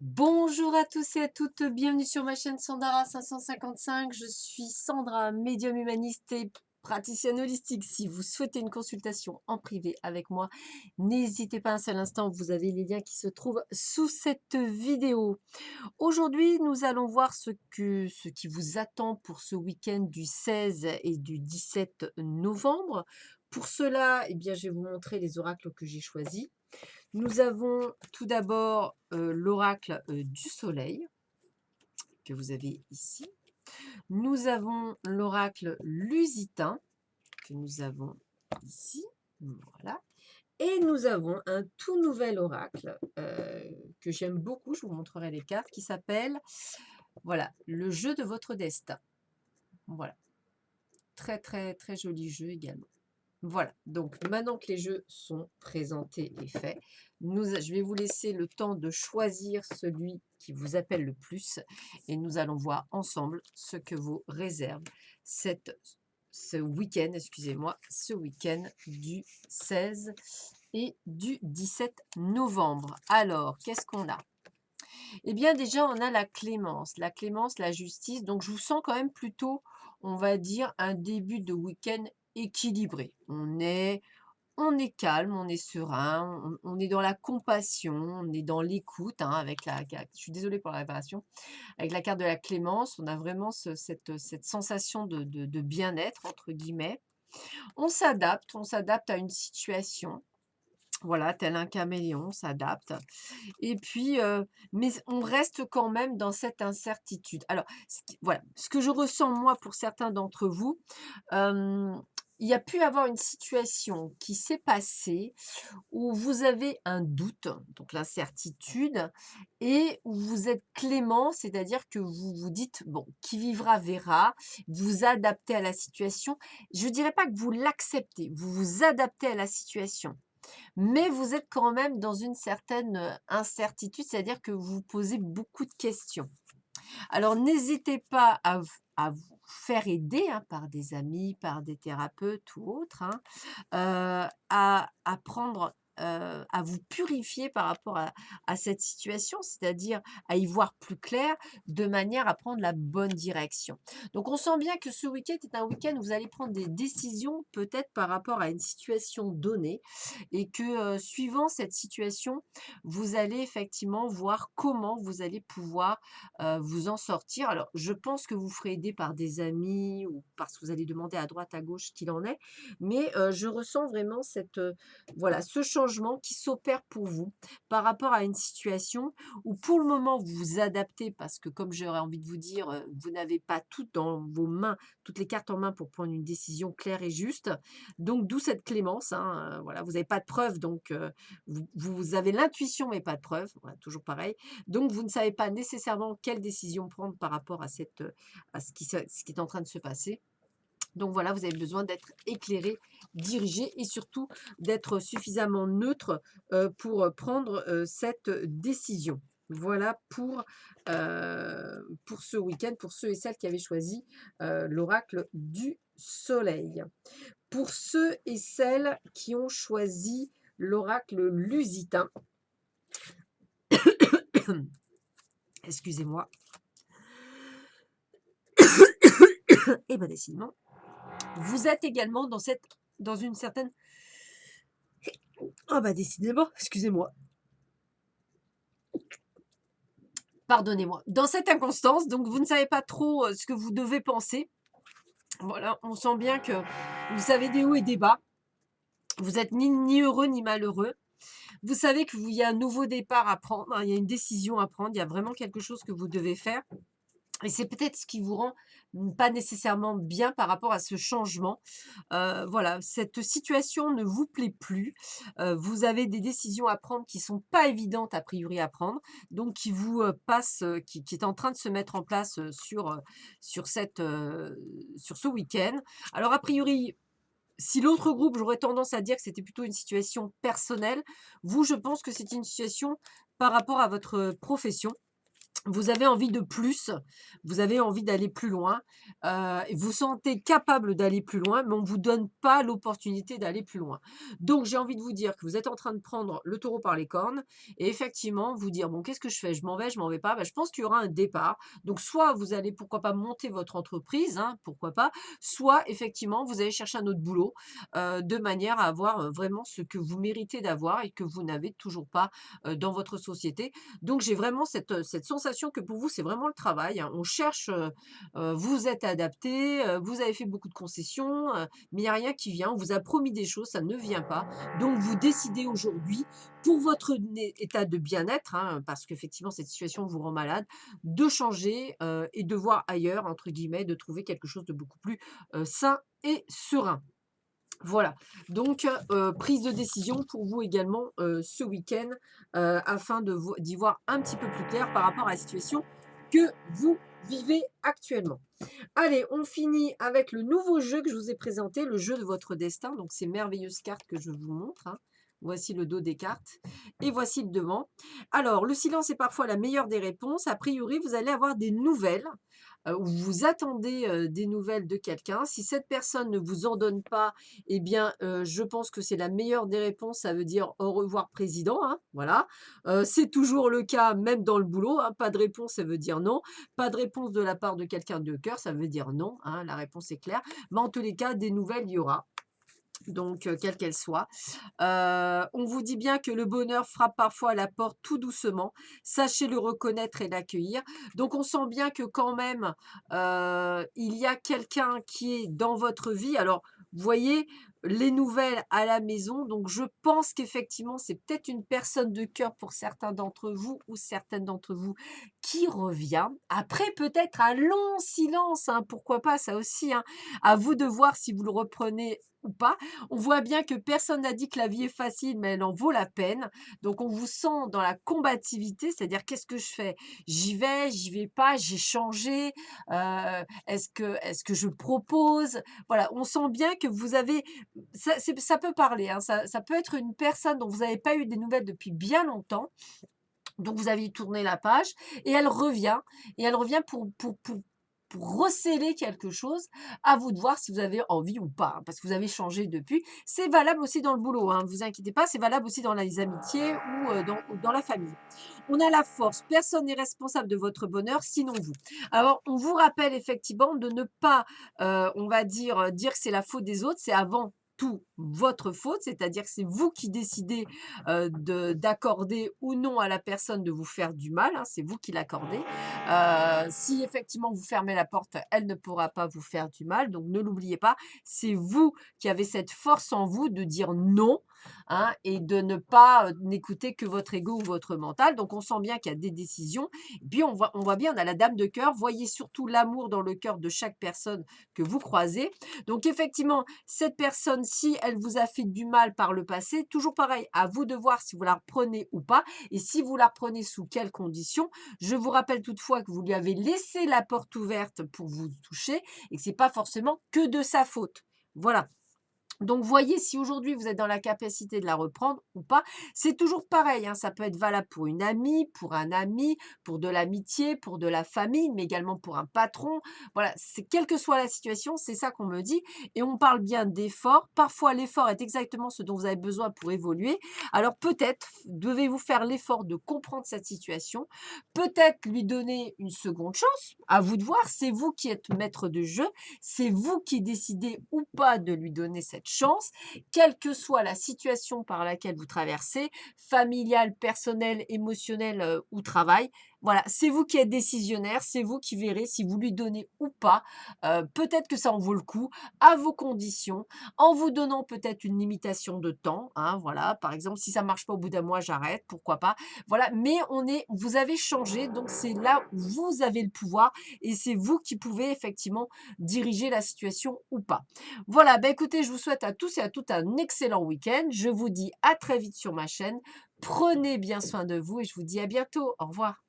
Bonjour à tous et à toutes, bienvenue sur ma chaîne Sandara 555. Je suis Sandra, médium humaniste et praticienne holistique. Si vous souhaitez une consultation en privé avec moi, n'hésitez pas un seul instant, vous avez les liens qui se trouvent sous cette vidéo. Aujourd'hui, nous allons voir ce qui vous attend pour ce week-end du 16 et du 17 novembre. Pour cela, eh bien, je vais vous montrer les oracles que j'ai choisis. Nous avons tout d'abord l'oracle du soleil que vous avez ici. Nous avons l'oracle lusitain que nous avons ici. Voilà. Et nous avons un tout nouvel oracle que j'aime beaucoup, je vous montrerai les cartes, qui s'appelle, voilà, le jeu de votre destin. Voilà. Très, très, très joli jeu également. Voilà, donc maintenant que les jeux sont présentés et faits, je vais vous laisser le temps de choisir celui qui vous appelle le plus et nous allons voir ensemble ce que vous réserve ce week-end, excusez-moi, ce week-end du 16 et du 17 novembre. Alors, qu'est-ce qu'on a? Eh bien, déjà, on a la clémence, la justice. Donc, je vous sens quand même plutôt, on va dire, un début de week-end équilibré. On est calme, on est serein, on est dans la compassion, on est dans l'écoute, hein, avec je suis désolée pour la réparation, avec la carte de la clémence, on a vraiment cette sensation de bien-être, entre guillemets. On s'adapte à une situation. Voilà, tel un caméléon, on s'adapte. Et puis, mais on reste quand même dans cette incertitude. Alors, voilà, ce que je ressens moi pour certains d'entre vous, hem, il y a pu avoir une situation qui s'est passée où vous avez un doute, donc l'incertitude, et où vous êtes clément, c'est-à-dire que vous vous dites: «Bon, qui vivra verra», vous adaptez à la situation. Je ne dirais pas que vous l'acceptez, vous vous adaptez à la situation. Mais vous êtes quand même dans une certaine, incertitude, c'est-à-dire que vous vous posez beaucoup de questions. Alors n'hésitez pas à vous faire aider, hein, par des amis, par des thérapeutes ou autres, hein, à prendre, à vous purifier par rapport à cette situation, c'est-à-dire à y voir plus clair, de manière à prendre la bonne direction. Donc on sent bien que ce week-end est un week-end où vous allez prendre des décisions peut-être par rapport à une situation donnée et que, suivant cette situation, vous allez effectivement voir comment vous allez pouvoir vous en sortir. Alors, je pense que vous ferez aider par des amis ou parce que vous allez demander à droite, à gauche ce qu'il en est, mais je ressens vraiment voilà, ce changement qui s'opère pour vous par rapport à une situation où pour le moment vous vous adaptez parce que comme j'aurais envie de vous dire, vous n'avez pas tout dans vos mains, toutes les cartes en main pour prendre une décision claire et juste. Donc d'où cette clémence, hein, voilà, vous n'avez pas de preuves donc vous avez l'intuition mais pas de preuves, voilà, toujours pareil. Donc vous ne savez pas nécessairement quelle décision prendre par rapport à à ce qui est en train de se passer. Donc voilà, vous avez besoin d'être éclairé, dirigé et surtout d'être suffisamment neutre, pour, prendre, cette décision. Voilà pour ce week-end, pour ceux et celles qui avaient choisi, l'oracle du soleil. Pour ceux et celles qui ont choisi l'oracle lusitain, excusez-moi. Et ben décidément, vous êtes également dans une certaine, ah bah décidément, excusez-moi, pardonnez-moi, dans cette inconstance, donc vous ne savez pas trop, ce que vous devez penser. Voilà, on sent bien que vous savez des hauts et des bas. Vous êtes ni heureux ni malheureux. Vous savez qu'il y a un nouveau départ à prendre, hein, il y a une décision à prendre, il y a vraiment quelque chose que vous devez faire. Et c'est peut-être ce qui vous rend, pas nécessairement bien par rapport à ce changement. Voilà, cette situation ne vous plaît plus. Vous avez des décisions à prendre qui sont pas évidentes a priori à prendre, donc qui vous, passent, qui est en train de se mettre en place, sur ce week-end. Alors a priori, si l'autre groupe, j'aurais tendance à dire que c'était plutôt une situation personnelle. Vous, je pense que c'est une situation par rapport à votre, profession. vous avez envie de plus, vous avez envie d'aller plus loin, et vous sentez capable d'aller plus loin, mais on ne vous donne pas l'opportunité d'aller plus loin. Donc j'ai envie de vous dire que vous êtes en train de prendre le taureau par les cornes et effectivement vous dire: «Bon, qu'est-ce que je fais? Je m'en vais, je m'en vais pas?» Bah, je pense qu'il y aura un départ. Donc soit vous allez, pourquoi pas, monter votre entreprise, hein, pourquoi pas, soit effectivement vous allez chercher un autre boulot, de manière à avoir, vraiment ce que vous méritez d'avoir et que vous n'avez toujours pas, dans votre société. Donc j'ai vraiment cette sensation que pour vous, c'est vraiment le travail, hein. On cherche, vous êtes adapté, vous avez fait beaucoup de concessions, mais il y a rien qui vient. On vous a promis des choses, ça ne vient pas. Donc vous décidez aujourd'hui, pour votre état de bien-être, hein, parce qu'effectivement cette situation vous rend malade, de changer, et de voir «ailleurs» entre guillemets, de trouver quelque chose de beaucoup plus, sain et serein. Voilà, donc prise de décision pour vous également, ce week-end, afin d'y voir un petit peu plus clair par rapport à la situation que vous vivez actuellement. Allez, on finit avec le nouveau jeu que je vous ai présenté, le jeu de votre destin. Donc ces merveilleuses cartes que je vous montre, hein. Voici le dos des cartes et voici le devant. Alors, le silence est parfois la meilleure des réponses. A priori, vous allez avoir des nouvelles, ou vous attendez, des nouvelles de quelqu'un. Si cette personne ne vous en donne pas, eh bien, je pense que c'est la meilleure des réponses. Ça veut dire: «Au revoir président», hein, voilà. C'est toujours le cas même dans le boulot, hein. Pas de réponse, ça veut dire non. Pas de réponse de la part de quelqu'un de cœur, ça veut dire non, hein, la réponse est claire. Mais en tous les cas, des nouvelles, il y aura. Donc, quelle qu'elle soit. On vous dit bien que le bonheur frappe parfois à la porte tout doucement. Sachez le reconnaître et l'accueillir. Donc on sent bien que quand même, il y a quelqu'un qui est dans votre vie. Alors, vous voyez les nouvelles à la maison, donc je pense qu'effectivement, c'est peut-être une personne de cœur pour certains d'entre vous ou certaines d'entre vous qui revient. Après peut-être un long silence, hein, pourquoi pas, ça aussi, hein. À vous de voir si vous le reprenez ou pas. On voit bien que personne n'a dit que la vie est facile, mais elle en vaut la peine. Donc on vous sent dans la combativité, c'est-à-dire: «Qu'est-ce que je fais? J'y vais pas, j'ai changé, est-ce que je propose?» Voilà, on sent bien que vous avez ça peut parler, hein, ça peut être une personne dont vous n'avez pas eu des nouvelles depuis bien longtemps, donc vous aviez tourné la page et elle revient pour recéler quelque chose. À vous de voir si vous avez envie ou pas, hein, parce que vous avez changé depuis. C'est valable aussi dans le boulot, hein, ne vous inquiétez pas, c'est valable aussi dans les amitiés ou dans la famille. On a la force, personne n'est responsable de votre bonheur sinon vous. Alors on vous rappelle effectivement de ne pas, on va dire que c'est la faute des autres, c'est avant tout votre faute, c'est-à-dire que c'est vous qui décidez, d'accorder ou non à la personne de vous faire du mal, hein, c'est vous qui l'accordez. Si effectivement vous fermez la porte, elle ne pourra pas vous faire du mal, donc ne l'oubliez pas, c'est vous qui avez cette force en vous de dire non, hein, et de ne pas, n'écouter que votre ego ou votre mental. Donc on sent bien qu'il y a des décisions. Et puis on voit bien, on a la dame de cœur. Voyez surtout l'amour dans le cœur de chaque personne que vous croisez. Donc effectivement, cette personne-ci, elle vous a fait du mal par le passé. Toujours pareil, à vous de voir si vous la reprenez ou pas et si vous la reprenez sous quelles conditions. Je vous rappelle toutefois que vous lui avez laissé la porte ouverte pour vous toucher et que c'est pas forcément que de sa faute. Voilà. Donc voyez si aujourd'hui vous êtes dans la capacité de la reprendre ou pas. C'est toujours pareil, hein, ça peut être valable pour une amie, pour un ami, pour de l'amitié, pour de la famille, mais également pour un patron. Voilà, c'est quelle que soit la situation, c'est ça qu'on me dit et on parle bien d'effort. Parfois l'effort est exactement ce dont vous avez besoin pour évoluer. Alors peut-être devez-vous faire l'effort de comprendre cette situation, peut-être lui donner une seconde chance, à vous de voir, c'est vous qui êtes maître de jeu, c'est vous qui décidez ou pas de lui donner cette chance, quelle que soit la situation par laquelle vous traversez, familiale, personnelle, émotionnelle, ou travail. Voilà, c'est vous qui êtes décisionnaire, c'est vous qui verrez si vous lui donnez ou pas. Peut-être que ça en vaut le coup, à vos conditions, en vous donnant peut-être une limitation de temps, hein, voilà. Par exemple, si ça marche pas au bout d'un mois, j'arrête, pourquoi pas. Voilà, mais vous avez changé, donc c'est là où vous avez le pouvoir et c'est vous qui pouvez effectivement diriger la situation ou pas. Voilà, bah écoutez, je vous souhaite à tous et à toutes un excellent week-end. Je vous dis à très vite sur ma chaîne. Prenez bien soin de vous et je vous dis à bientôt. Au revoir.